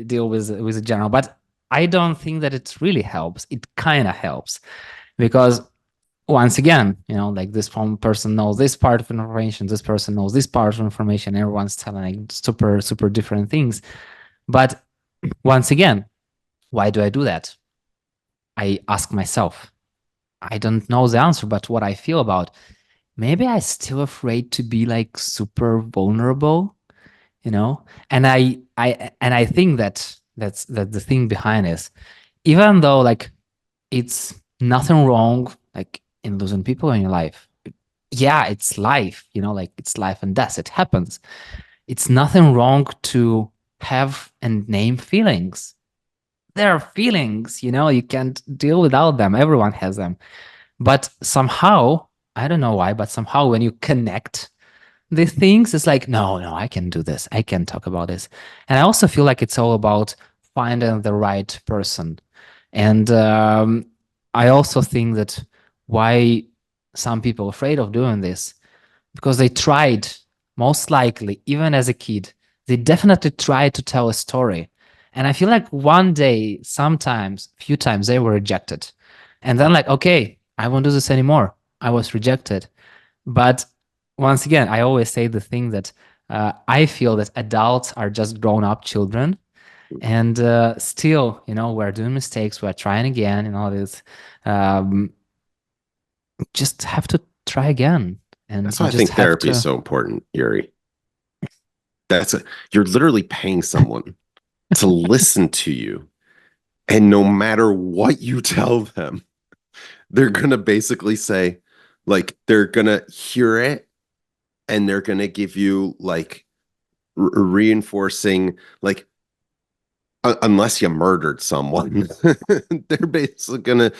deal with the general. But I don't think that it really helps. It kind of helps because once again, like this one person knows this part of information, this person knows this part of information, everyone's telling like super, super different things. But once again, why do I do that? I ask myself, I don't know the answer, but what I feel about, maybe I'm still afraid to be like super vulnerable. And I think that's the thing behind is, even though like it's nothing wrong like in losing people in your life. Yeah, it's life, like it's life and death. It happens. It's nothing wrong to have and name feelings. There are feelings, you can't deal without them. Everyone has them. But somehow, I don't know why, but somehow when you connect these things, it's like, no, I can do this. I can talk about this. And I also feel like it's all about finding the right person. And I also think that why some people are afraid of doing this, because they tried, most likely, even as a kid, they definitely tried to tell a story. And I feel like one day, sometimes, few times, they were rejected. And then like, okay, I won't do this anymore. I was rejected. But once again, I always say the thing that I feel that adults are just grown up children. And still, we're doing mistakes. We're trying again and all this. Um, just have to try again. And That's you why I just think have therapy is to. so important, Yurii. You're literally paying someone to listen to you, and no matter what you tell them, they're gonna basically say, like, they're gonna hear it, and they're gonna give you like reinforcing, like, unless you murdered someone, they're basically gonna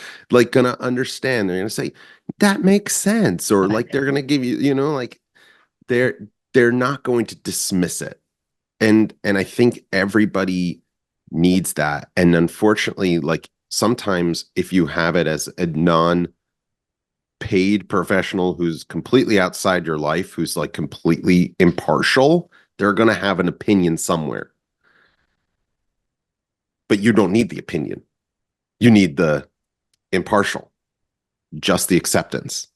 understand. They're gonna say that makes sense, or like they're gonna give you, like they're they're not going to dismiss it. And I think everybody needs that. And unfortunately, like sometimes if you have it as a non-paid professional who's completely outside your life, who's like completely impartial, they're gonna have an opinion somewhere. But you don't need the opinion. You need the impartial, just the acceptance.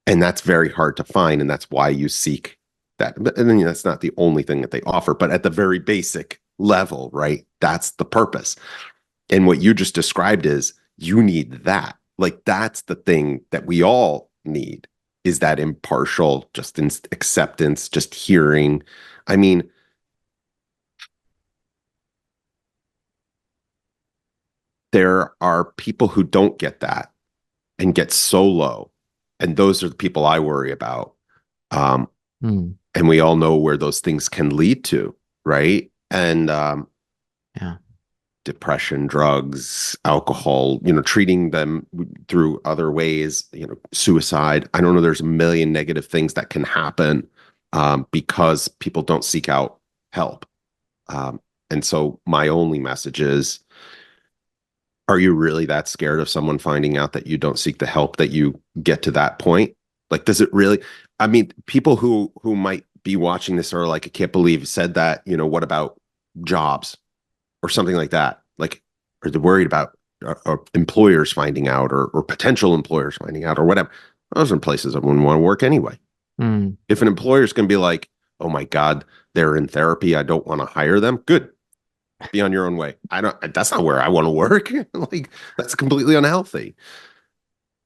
And that's very hard to find. And that's why you seek that. And then that's not the only thing that they offer, but at the very basic level, right? That's the purpose. And what you just described is you need that. Like that's the thing that we all need, is that impartial, just acceptance, just hearing. I mean, there are people who don't get that and get so low. And those are the people I worry about. And we all know where those things can lead to, right? And Yeah. depression, drugs, alcohol, treating them through other ways, suicide. I don't know, there's a million negative things that can happen because people don't seek out help. And so my only message is, are you really that scared of someone finding out that you don't seek the help, that you get to that point? Like, does it really? I mean, people who might be watching this are like, I can't believe you said that. What about jobs or something like that? Like, are they worried about employers finding out, or potential employers finding out, or whatever? Those are places I wouldn't want to work anyway. If an employer is going to be like, oh my God, they're in therapy, I don't want to hire them. Good. Be on your own way. That's not where I want to work. Like, that's completely unhealthy.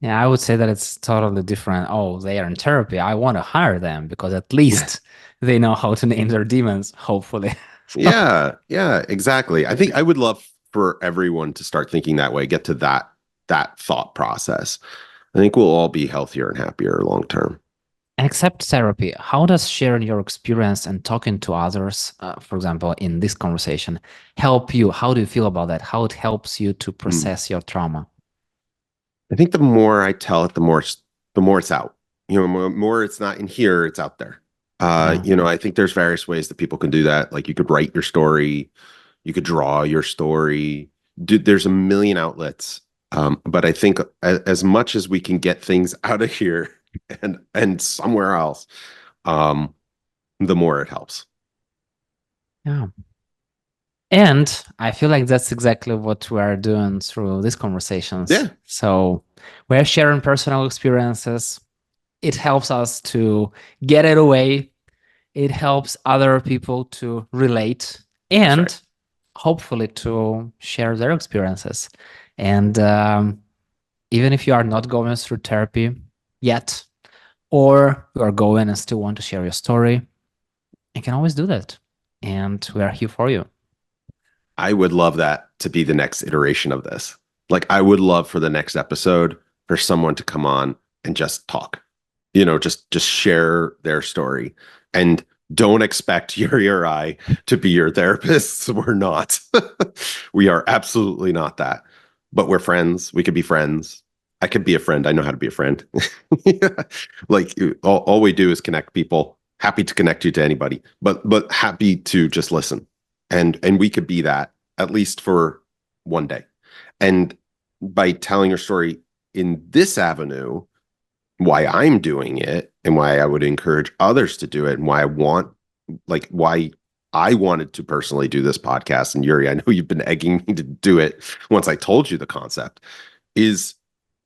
Yeah, I would say that it's totally different. Oh, they are in therapy. I want to hire them because at least they know how to name their demons, hopefully. Yeah, exactly. I think I would love for everyone to start thinking that way, get to that thought process. I think we'll all be healthier and happier long term. Except therapy, how does sharing your experience and talking to others, for example, in this conversation, help you? How do you feel about that? How it helps you to process your trauma? I think the more I tell it, the more it's out. More it's not in here, it's out there. I think there's various ways that people can do that. Like you could write your story, you could draw your story. There's a million outlets. But I think as much as we can get things out of here and somewhere else, the more it helps. Yeah. And I feel like that's exactly what we are doing through these conversations. Yeah. So we're sharing personal experiences. It helps us to get it away. It helps other people to relate and right. hopefully to share their experiences. And even if you are not going through therapy yet, or you are going and still want to share your story, you can always do that. and we are here for you. I would love that to be the next iteration of this. Like, I would love for the next episode for someone to come on and just talk, just share their story. And don't expect Yurii or I to be your therapists. We're not. We are absolutely not that. But we're friends. We could be friends. I could be a friend. I know how to be a friend. Like, all we do is connect people. Happy to connect you to anybody, but happy to just listen. And we could be that at least for one day. And by telling your story in this avenue, why I'm doing it and why I would encourage others to do it, and why I wanted to personally do this podcast. And Yurii, I know you've been egging me to do it once I told you the concept, is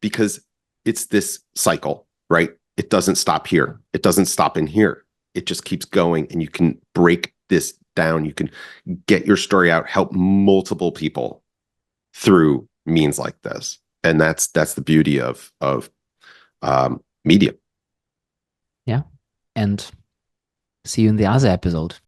because it's this cycle, right? It doesn't stop here. It doesn't stop in here. It just keeps going, and you can break this down. You can get your story out, help multiple people through means like this. And that's the beauty of media. Yeah. And see you in the other episode.